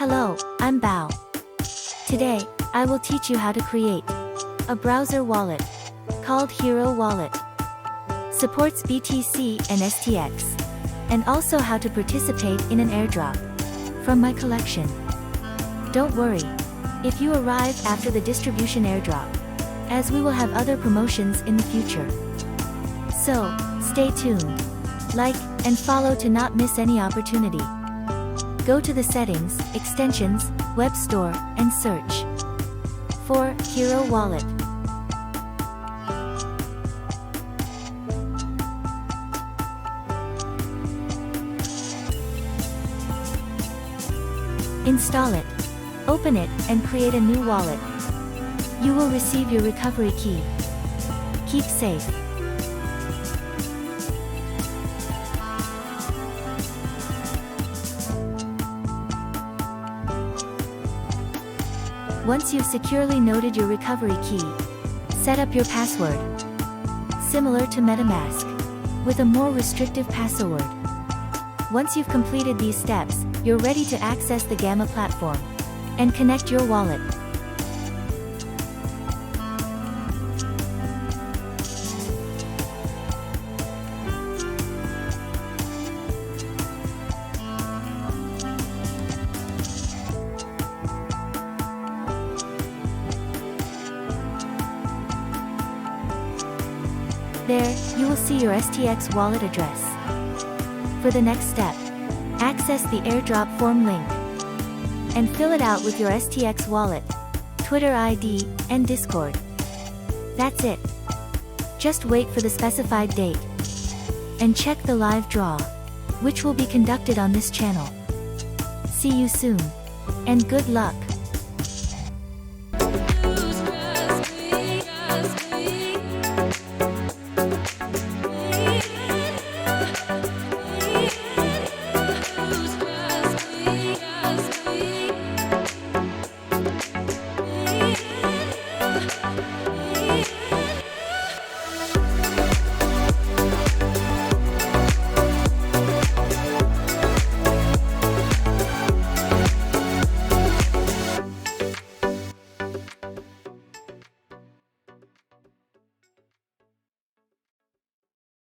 Hello, I'm Bao. Today, I will teach you how to create a browser wallet called Hiro Wallet. Supports BTC and STX. And also how to participate in an airdrop from my collection. Don't worry if you arrive after the distribution airdrop, as we will have other promotions in the future. So, stay tuned. Like and follow to not miss any opportunity. Go to the settings, extensions, web store, and search for Hiro Wallet. Install it, open it, and create a new wallet. You will receive your recovery key. Keep safe. Once you've securely noted your recovery key, set up your password, similar to Metamask, with a more restrictive password. Once you've completed these steps, you're ready to access the Gamma platform and connect your wallet. There, you will see your STX wallet address. For the next step, access the airdrop form link and fill it out with your STX wallet, Twitter ID, and Discord. That's it. Just wait for the specified date and check the live draw, which will be conducted on this channel. See you soon, and good luck.